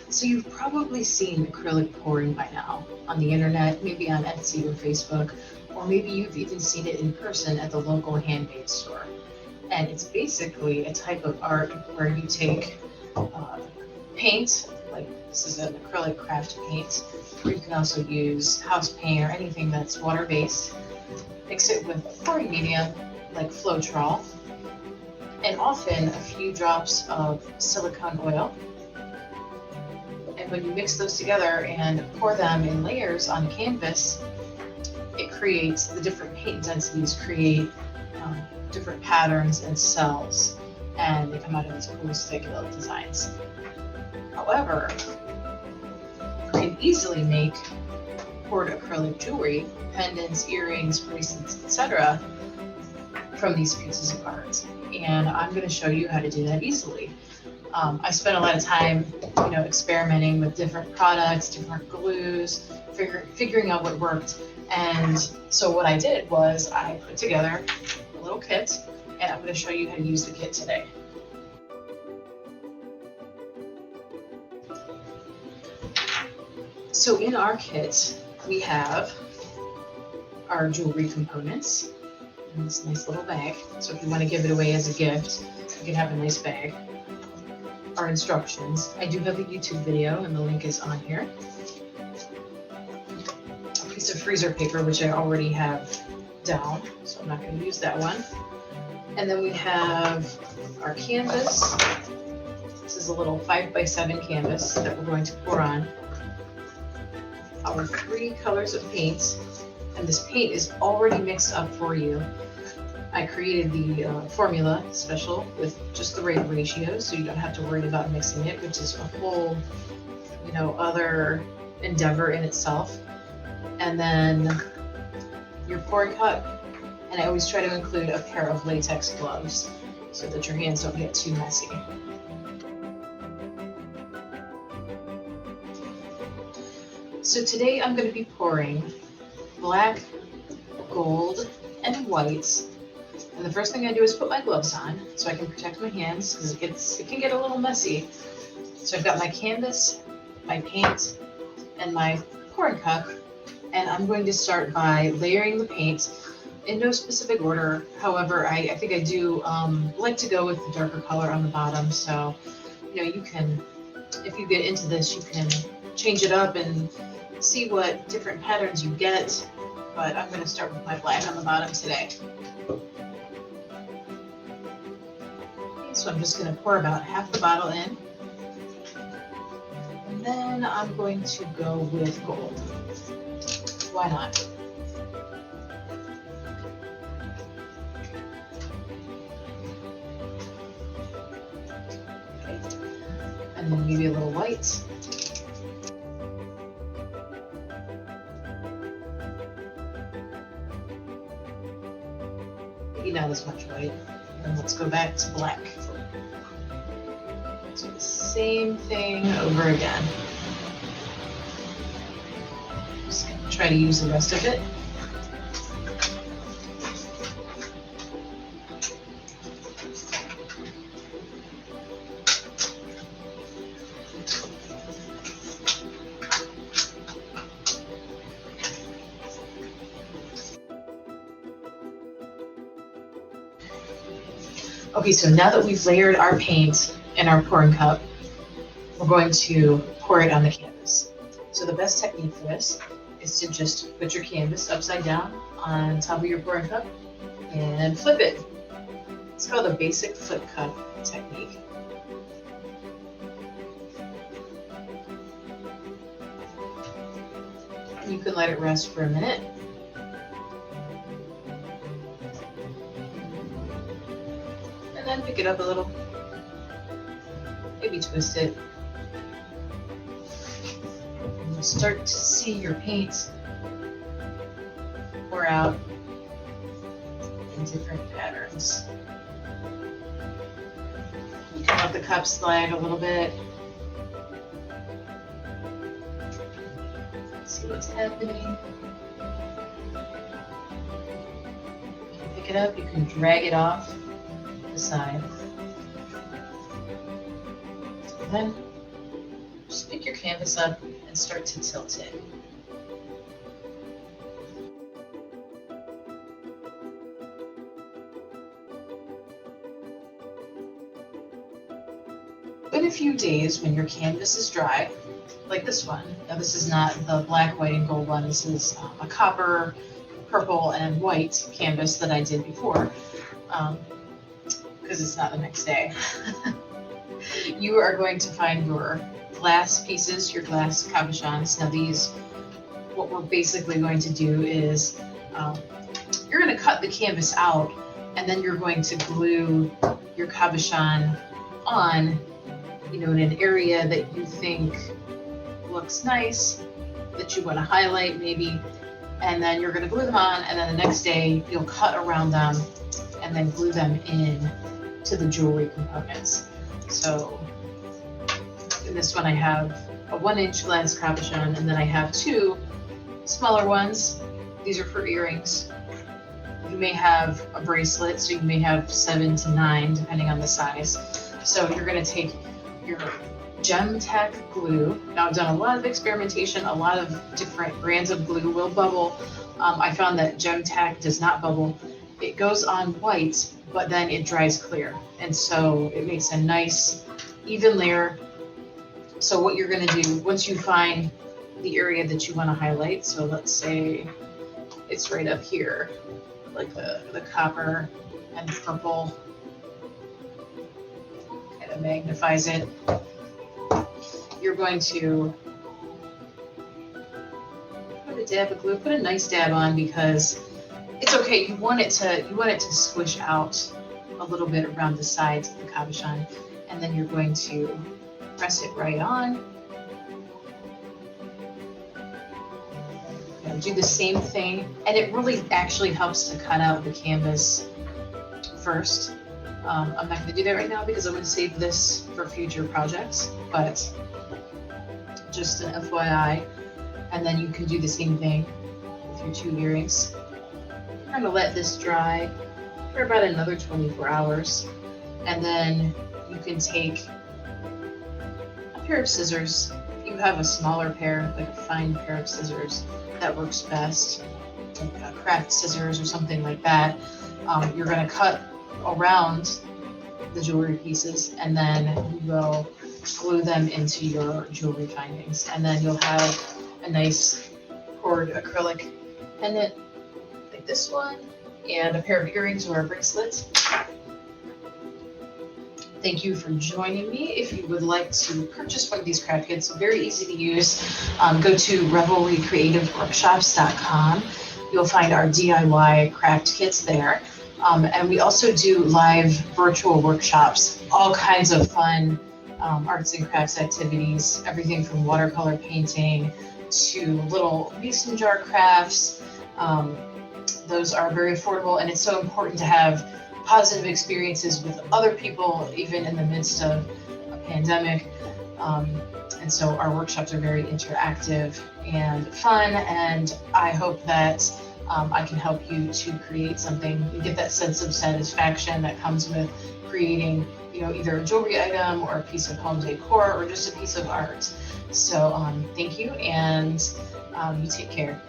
So you've probably seen acrylic pouring by now on the internet, maybe on Etsy or Facebook, or maybe you've even seen it in person at the local handmade store. And it's basically a type of art where you take paint, like this is an acrylic craft paint, or you can also use house paint or anything that's water-based. Mix it with pouring medium like Floetrol, and often a few drops of silicone oil. And when you mix those together and pour them in layers on canvas, it creates the different paint densities, create different patterns and cells, and they come out in these cool sticky little designs. However, you can easily make poured acrylic jewelry, pendants, earrings, bracelets, etc. from these pieces of art. And I'm going to show you how to do that easily. I spent a lot of time, experimenting with different products, different glues, figuring out what worked. And so what I did was I put together a little kit, and I'm going to show you how to use the kit today. So in our kit, we have our jewelry components in this nice little bag. So if you want to give it away as a gift, you can have a nice bag. Our instructions. I do have a YouTube video and the link is on here. A piece of freezer paper, which I already have down, so I'm not going to use that one. And then we have our canvas. This is a little 5x7 canvas that we're going to pour on. Our 3 colors of paint, and this paint is already mixed up for you. I created the formula special with just the right ratio, so you don't have to worry about mixing it, which is a whole, other endeavor in itself. And then your pouring cup, and I always try to include a pair of latex gloves so that your hands don't get too messy. So today I'm going to be pouring black, gold, and white. And the first thing I do is put my gloves on so I can protect my hands because it can get a little messy. So I've got my canvas, my paint, and my pouring cup. And I'm going to start by layering the paint in no specific order. However, I think I do like to go with the darker color on the bottom. So, you can, if you get into this, you can change it up and see what different patterns you get. But I'm going to start with my black on the bottom today. So I'm just going to pour about half the bottle in. And then I'm going to go with gold. Why not? Okay. And then maybe a little white. Maybe not as much white. And let's go back to black. So the same thing over again. Just gonna try to use the rest of it. Okay, so now that we've layered our paint in our pouring cup, we're going to pour it on the canvas. So the best technique for this is to just put your canvas upside down on top of your pouring cup and flip it. It's called a basic flip cup technique. And you can let it rest for a minute. And then pick it up a little. Maybe twist it. And you'll start to see your paint pour out in different patterns. You can let the cup slide a little bit. See what's happening. You can pick it up, you can drag it off the side. And then just pick your canvas up and start to tilt it. In a few days, when your canvas is dry, like this one, now this is not the black, white, and gold one, this is a copper, purple, and white canvas that I did before, because it's not the next day. You are going to find your glass pieces, your glass cabochons. Now these, what we're basically going to do is, you're going to cut the canvas out, and then you're going to glue your cabochon on, in an area that you think looks nice, that you want to highlight maybe, and then you're going to glue them on, and then the next day you'll cut around them and then glue them in to the jewelry components. So in this one I have a 1-inch glass cabochon, and then I have 2 smaller ones. These are for earrings. You may have a bracelet, so you may have 7 to 9 depending on the size. So you're going to take your Gem Tech glue. Now I've done a lot of experimentation, a lot of different brands of glue will bubble. I found that Gem Tech does not bubble. It goes on white, but then it dries clear. And so it makes a nice even layer. So what you're going to do, once you find the area that you want to highlight, so let's say it's right up here, like the copper and purple, kind of magnifies it. You're going to put a dab of glue, put a nice dab on, because it's okay. You want it to squish out a little bit around the sides of the cabochon, and then you're going to press it right on. Do the same thing, and it really actually helps to cut out the canvas first. I'm not going to do that right now because I'm going to save this for future projects, but just an FYI. And then you can do the same thing with your 2 earrings. I'm going to let this dry for about another 24 hours, and then you can take a pair of scissors. If you have a smaller pair, like a fine pair of scissors, that works best, like craft scissors or something like that. You're going to cut around the jewelry pieces, and then you will glue them into your jewelry findings, and then you'll have a nice cord acrylic pendant like this one, and a pair of earrings or a bracelet. Thank you for joining me. If you would like to purchase one of these craft kits, very easy to use, go to revelrycreativeworkshops.com. You'll find our DIY craft kits there. And we also do live virtual workshops, all kinds of fun arts and crafts activities, everything from watercolor painting to little mason jar crafts. Those are very affordable, and it's so important to have positive experiences with other people, even in the midst of a pandemic. And so our workshops are very interactive and fun, and I hope that I can help you to create something. You get that sense of satisfaction that comes with creating, either a jewelry item or a piece of home decor or just a piece of art. So thank you, and you take care.